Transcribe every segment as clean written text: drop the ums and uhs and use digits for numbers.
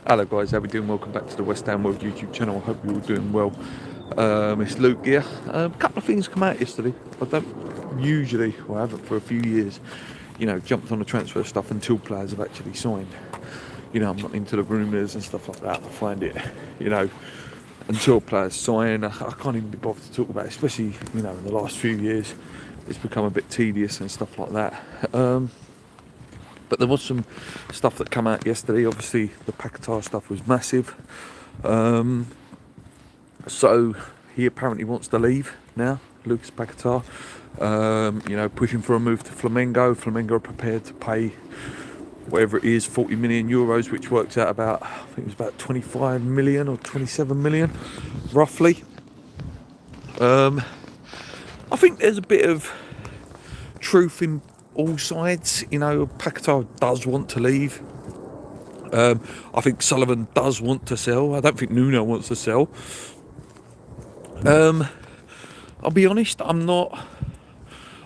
Hello guys, how we doing? Welcome back to the West Ham World YouTube channel. I hope you're all doing well. It's Luke here. A couple of things come out yesterday. I don't usually, well I haven't for a few years, jumped on the transfer stuff until players have actually signed. I'm not into the rumours and stuff like that. I find it, until players sign, I can't even be bothered to talk about it, especially, in the last few years. It's become a bit tedious and stuff like that. But there was some stuff that came out yesterday. Obviously, the Paquetá stuff was massive. So he apparently wants to leave now, Lucas Paquetá. Pushing for a move to Flamengo. Flamengo are prepared to pay whatever it is, 40 million euros, which works out about, I think it was about 25 million or 27 million, roughly. I think there's a bit of truth in all sides. Paquetá does want to leave. I think Sullivan does want to sell. I don't think Nuno wants to sell. I'll be honest, I'm not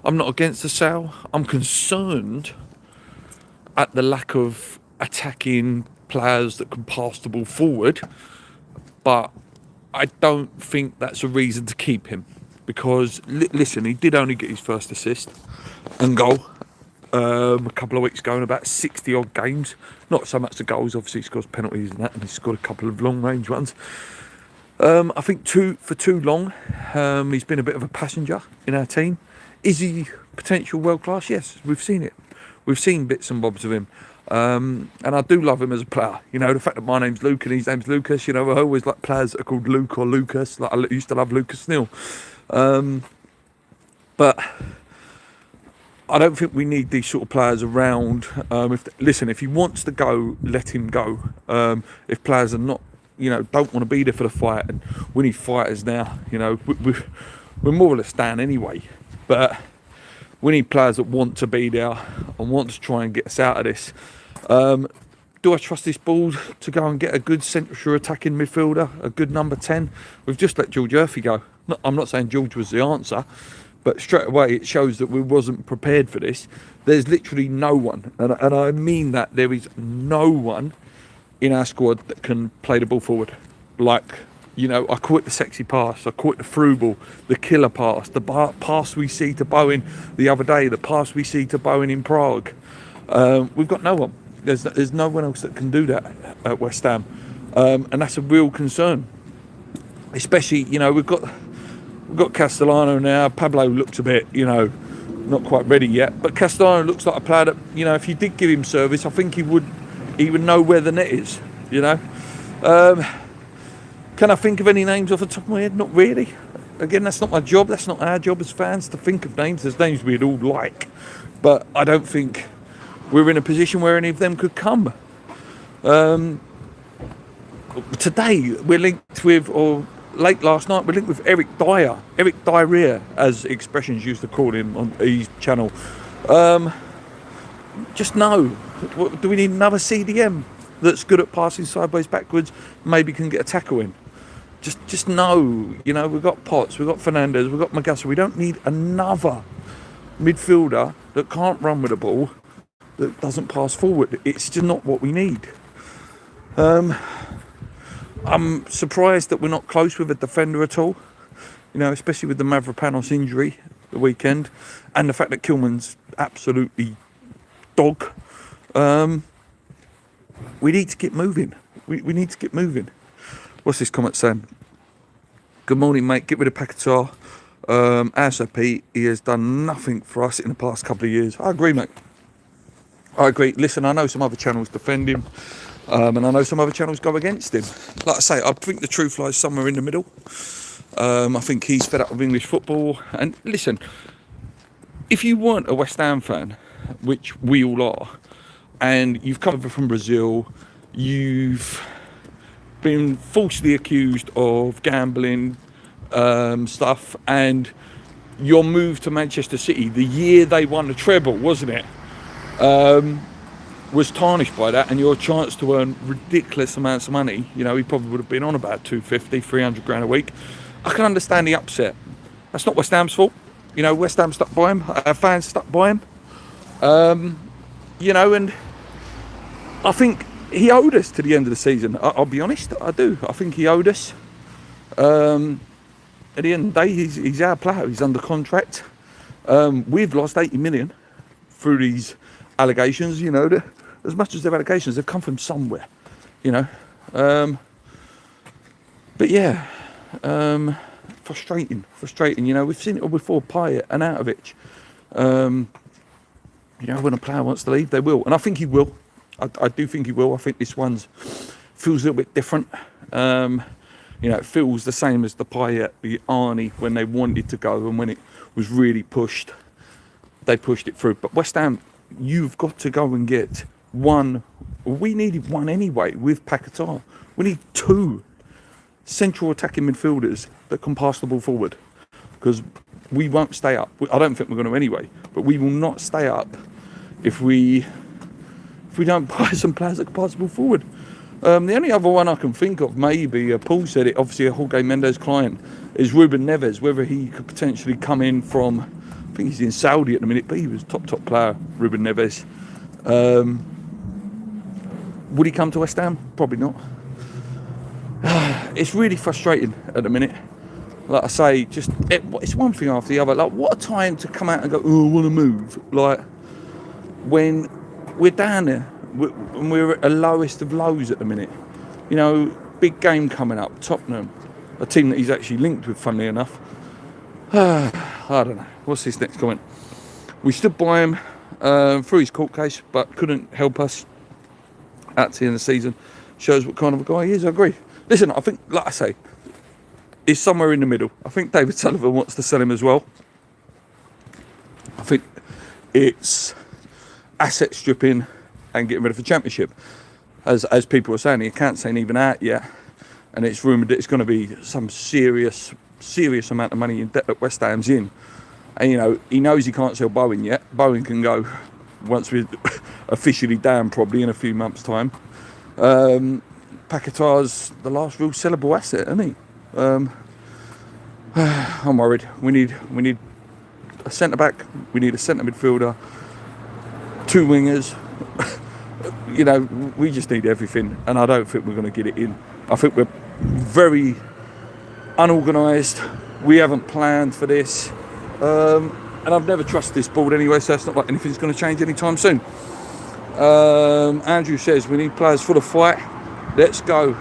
against the sale. I'm concerned at the lack of attacking players that can pass the ball forward, but I don't think that's a reason to keep him, because listen, he did only get his first assist and goal a couple of weeks ago in about 60 odd games. Not so much the goals, obviously he scores penalties and that, and he's scored a couple of long range ones. I think for too long he's been a bit of a passenger in our team. Is he potential world class? Yes, we've seen it. We've seen bits and bobs of him, and I do love him as a player. The fact that my name's Luke and his name's Lucas, I always like players that are called Luke or Lucas. Like I used to love Lucas Neal, but I don't think we need these sort of players around. If he wants to go, let him go. If players are not, don't want to be there for the fight, and we need fighters now. We're more or less down anyway, but we need players that want to be there and want to try and get us out of this. Do I trust this ball to go and get a good central attacking midfielder, a good number 10? We've just let George Murphy go. I'm not saying George was the answer, but straight away it shows that we wasn't prepared for this. There's literally no one, and I mean that, there is no one in our squad that can play the ball forward. I call it the sexy pass, I call it the through ball, the killer pass, the pass we see to Bowen the other day, the pass we see to Bowen in Prague. We've got no one. There's no one else that can do that at West Ham, and that's a real concern. Especially, we've got Castellano now. Pablo looks a bit, not quite ready yet, but Castellano looks like a player that, if you did give him service, I think he would know where the net is. Can I think of any names off the top of my head? Not really. Again, that's not my job. That's not our job as fans to think of names. There's names we'd all like, but I don't think we're in a position where any of them could come. Today we're linked with, or late last night, we're linked with Eric Dyer, as expressions used to call him on his channel. Just no. Do we need another CDM that's good at passing sideways, backwards, maybe can get a tackle in? Just no. We've got Potts, we've got Fernandes, we've got Magassa. We don't need another midfielder that can't run with the ball, that doesn't pass forward. It's just not what we need. I'm surprised that we're not close with a defender at all, especially with the Mavropanos injury the weekend, and the fact that Kilman's absolutely dog. We need to get moving. We need to get moving. What's this comment saying? Good morning, mate. Get rid of Paquetá. ASAP. He has done nothing for us in the past couple of years. I agree, mate. I agree. Listen, I know some other channels defend him, and I know some other channels go against him. Like I say, I think the truth lies somewhere in the middle. I think he's fed up with English football. And listen, if you weren't a West Ham fan, which we all are, and you've come over from Brazil, you've been falsely accused of gambling stuff, and your move to Manchester City, the year they won the treble, wasn't it, was tarnished by that, and your chance to earn ridiculous amounts of money, he probably would have been on about 250, 300 grand a week. I can understand the upset. That's not West Ham's fault. West Ham stuck by him, our fans stuck by him. And I think he owed us to the end of the season. I'll be honest, I do. I think he owed us. At the end of the day, he's our player. He's under contract. We've lost 80 million through these allegations. You know, as much as they're allegations, they've come from somewhere. You know, but yeah, frustrating. You know, we've seen it all before. Payet and Arnautovic. You know, when a player wants to leave, they will, and I think he will. I do think he will. I think this one's feels a little bit different. You know, it feels the same as the Payet, the Arnie, when they wanted to go and when it was really pushed, they pushed it through. But West Ham, you've got to go and get one. We needed one anyway with Paquetá. We need 2 central attacking midfielders that can pass the ball forward, because we won't stay up. I don't think we're going to anyway, but we will not stay up if we don't buy some players that can pass the ball forward. The only other one I can think of, maybe, Paul said it, obviously a Jorge Mendes client, is Ruben Neves, whether he could potentially come in from, I think he's in Saudi at the minute, but he was top player, Ruben Neves. Would he come to West Ham? Probably not. It's really frustrating at the minute. Like I say, it's one thing after the other. Like, what a time to come out and go, oh, I want to move. Like, when we're down there, and we're at the lowest of lows at the minute. You know, big game coming up, Tottenham, a team that he's actually linked with, funnily enough. I don't know. What's this next comment? We stood by him through his court case, but couldn't help us at the end of the season. Shows what kind of a guy he is. I agree. Listen, I think, like I say, he's somewhere in the middle. I think David Sullivan wants to sell him as well. I think it's asset stripping and getting rid of the Championship. As people are saying, the accounts ain't even out yet, and it's rumoured that it's going to be some serious amount of money in debt that West Ham's in. And, you know, he knows he can't sell Bowen yet. Bowen can go once we're officially down, probably in a few months' time. Paquetá's the last real sellable asset, isn't he? I'm worried. We need a centre-back. We need a centre midfielder. 2 wingers. You know, we just need everything, and I don't think we're going to get it in. I think we're very unorganised. We haven't planned for this, and I've never trusted this board anyway, so it's not like anything's going to change anytime soon. Andrew says we need players full of fight. Let's go.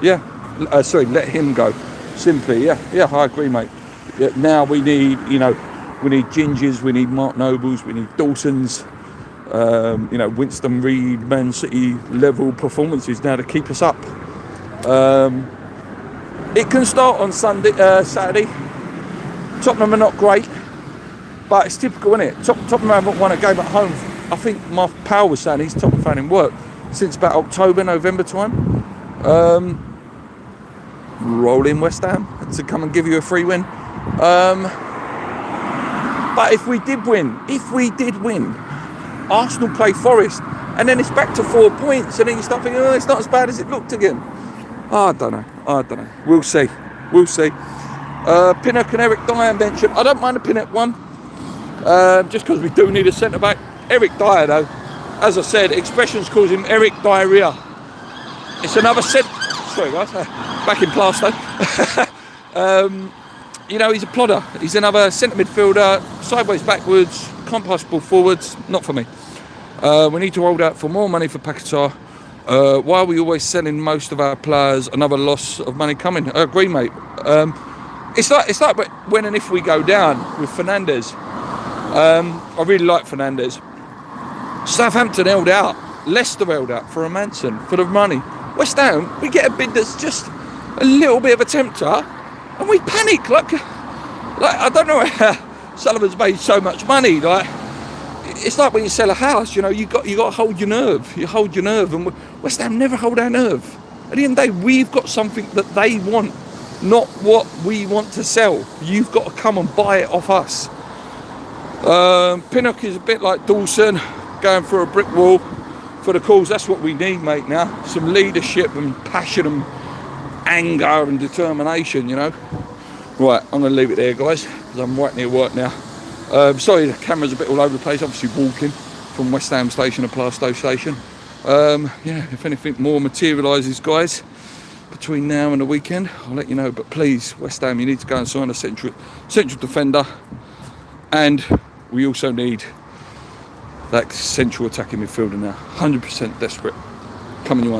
Yeah, let him go. Simply, yeah, I agree, mate. Yeah, now we need Gingers, we need Mark Nobles, we need Dawson's. Winston Reid, Man City level performances now to keep us up. It can start on Saturday. Tottenham are not great, but it's typical, isn't it? Tottenham haven't won a game at home. I think my pal was saying he's Tottenham fan in work since about October, November time. Rolling West Ham to come and give you a free win. But if we did win, Arsenal play Forest, and then it's back to 4 points, and then you start thinking, oh, it's not as bad as it looked again. I don't know. We'll see. Pinnock and Eric Dyer mentioned. I don't mind the Pinnock one, just because we do need a centre-back. Eric Dyer, though, as I said, Expressions calls him Eric Diarrhea. It's another sorry guys, back in Plasto. He's a plodder. He's another centre midfielder, sideways, backwards, can't pass the ball forwards. Not for me. We need to hold out for more money for Paquetá. Why are we always selling most of our players? Another loss of money coming. I agree, mate. It's like when and if we go down with Fernandes. I really like Fernandes. Southampton held out. Leicester held out for a Manson for the money. West Ham, we get a bid that's just a little bit of a tempter, and we panic. Like I don't know how Sullivan's made so much money. Like, it's like when you sell a house, you got to hold your nerve. You hold your nerve, and West Ham never hold our nerve. At the end of the day, we've got something that they want, not what we want to sell. You've got to come and buy it off us. Pinnock is a bit like Dawson, going through a brick wall for the cause. That's what we need, mate, now. Some leadership and passion and anger and determination, Right, I'm going to leave it there, guys, because I'm right near work now. Sorry, the camera's a bit all over the place. Obviously walking from West Ham station to Plastow station. Yeah, if anything more materialises, guys, between now and the weekend, I'll let you know. But please, West Ham, you need to go and sign a central defender, and we also need that central attacking midfielder now. 100% desperate. Coming your way.